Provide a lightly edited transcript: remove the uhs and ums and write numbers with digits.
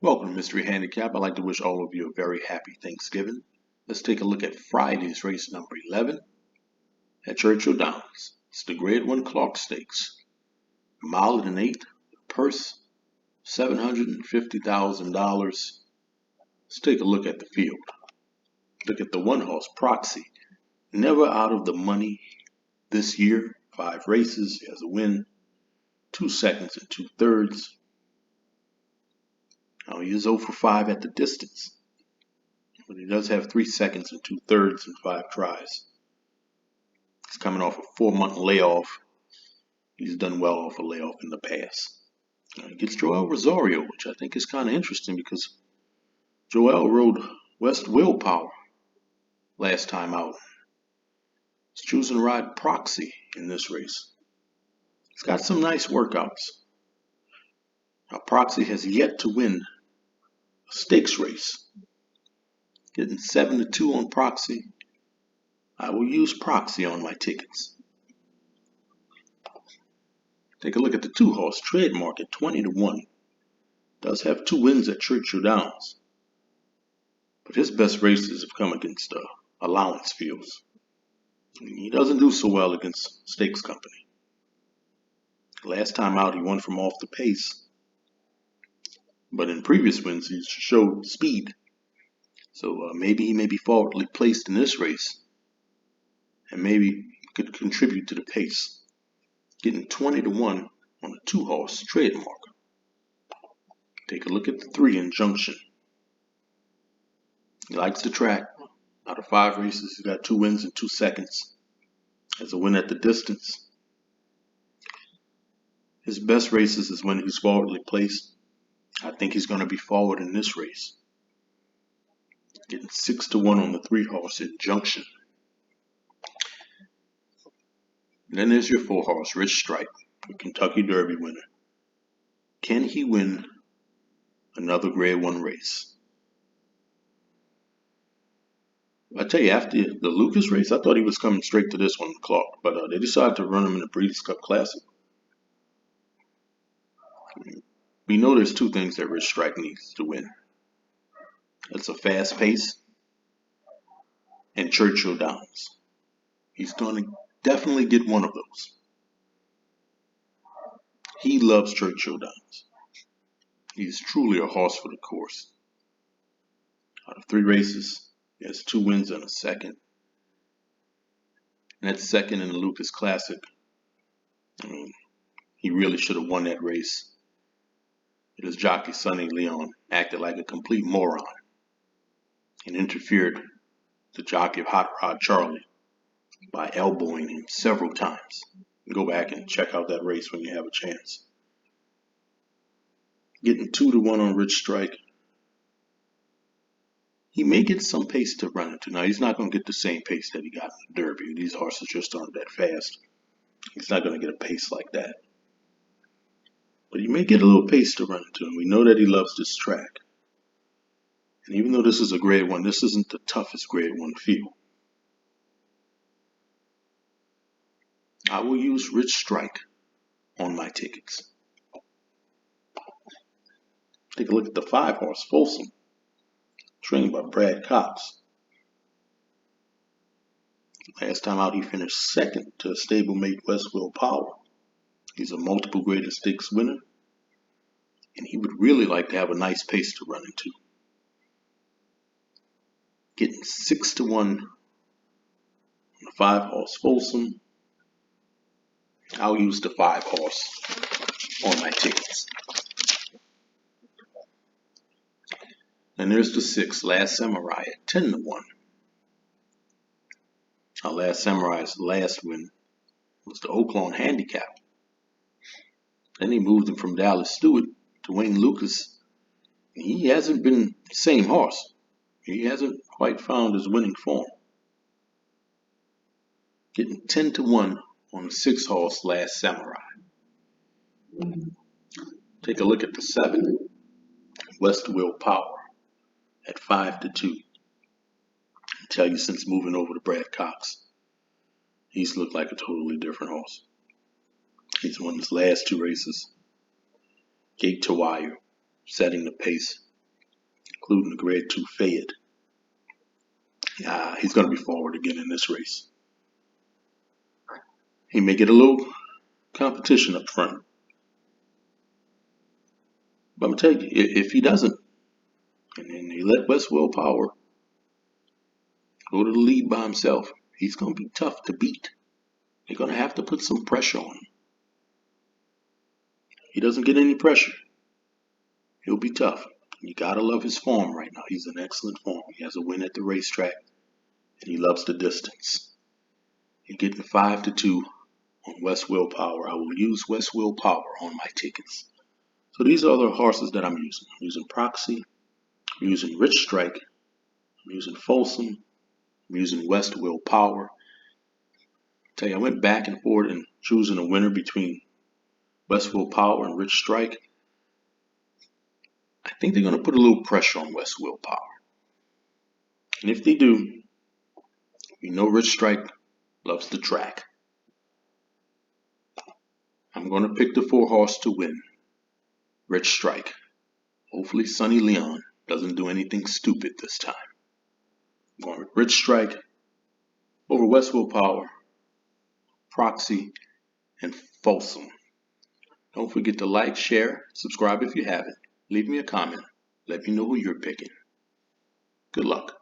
Welcome to Mystery Handicap. I'd like to wish all of you a very happy Thanksgiving. Let's take a look at Friday's race number 11 at Churchill Downs. It's the Grade 1 Clark Stakes. A mile and an eighth, purse $750,000. Let's take a look at the field. Look at the one horse, Proxy. Never out of the money this year. 5 races, he has a win, 2 seconds and 2/3. Now he is 0 for 5 at the distance, but he does have 3 seconds and 2/3 and 5 tries. He's coming off a 4-month layoff. He's done well off a layoff in the past. He gets Joel Rosario, which I think is kind of interesting because Joel rode West Willpower last time out. He's choosing to ride Proxy in this race. He's got some nice workouts. Now, Proxy has yet to win a stakes race. Getting 7-2 on Proxy. I will use Proxy on my tickets. Take a look at the 2-horse, Trademark, at 20-1. Does have 2 wins at Churchill Downs, but his best races have come against allowance fields. He doesn't do so well against Stakes Company. Last time out, he won from off the pace, but in previous wins, he showed speed. So maybe he may be forwardly placed in this race, and maybe could contribute to the pace. Getting 20-1 on a 2-horse, Trademark. Take a look at the 3 Injunction. He likes the track. Out of 5 races, he's got 2 wins in 2 seconds. Has a win at the distance. His best races is when he's forwardly placed. I think he's going to be forward in this race. Getting 6-1 on the 3-horse, Injunction. And then there's your 4-horse, Rich Strike, the Kentucky Derby winner. Can he win another Grade 1 race? I tell you, after the Lucas race, I thought he was coming straight to this one, Clark, but they decided to run him in the Breeders' Cup Classic. We know there's 2 things that Rich Strike needs to win. It's a fast pace and Churchill Downs. He's going to definitely get one of those. He loves Churchill Downs. He's truly a horse for the course. Out of 3 races, he has 2 wins and a second. And that's second in the Lucas Classic. He really should have won that race. His jockey, Sonny Leon, acted like a complete moron and interfered with the jockey of Hot Rod Charlie by elbowing him several times. Go back and check out that race when you have a chance. Getting 2-1 on Rich Strike. He may get some pace to run into. Now, he's not going to get the same pace that he got in the Derby. These horses just aren't that fast. He's not going to get a pace like that. But he may get a little pace to run into, and we know that he loves this track. And even though this is a Grade 1, this isn't the toughest Grade 1 field. I will use Rich Strike on my tickets. Take a look at the 5-horse, Folsom, trained by Brad Cox. Last time out, he finished second to a stablemate, West Willpower. He's a multiple graded stakes winner, and he would really like to have a nice pace to run into. Getting 6-1 on the 5-horse, Folsom. I'll use the 5-horse on my tickets. And there's the 6, Last Samurai, at 10-1. Our Last Samurai's last win was the Oaklawn Handicap. Then he moved him from Dallas Stewart to Wayne Lucas. He hasn't been the same horse. He hasn't quite found his winning form. Getting 10-1 on the 6-horse, Last Samurai. Take a look at the 7, West Willpower, at 5-2. I tell you, since moving over to Brad Cox, he's looked like a totally different horse. He's won his last 2 races. Gate to wire, setting the pace, including the grade 2 Fayette. He's going to be forward again in this race. He may get a little competition up front. But I'm going to tell you, if he doesn't, and then they let West Willpower go to the lead by himself, he's going to be tough to beat. They're going to have to put some pressure on him. He doesn't get any pressure, he'll be tough. You got to love his form right now. He's in excellent form. He has a win at the racetrack, and he loves the distance. You're getting 5-2 on West Willpower. I will use West Willpower on my tickets. So these are the horses that I'm using. I'm using Proxy, I'm using Rich Strike, I'm using Folsom, I'm using West Willpower. Tell you, I went back and forth and choosing a winner between West Willpower and Rich Strike. I think they're going to put a little pressure on West Willpower. And if they do, we know Rich Strike loves the track. I'm going to pick the 4-horse to win, Rich Strike. Hopefully Sonny Leon doesn't do anything stupid this time. I'm going with Rich Strike over West Willpower, Proxy, and Folsom. Don't forget to like, share, subscribe if you haven't. Leave me a comment. Let me know who you're picking. Good luck.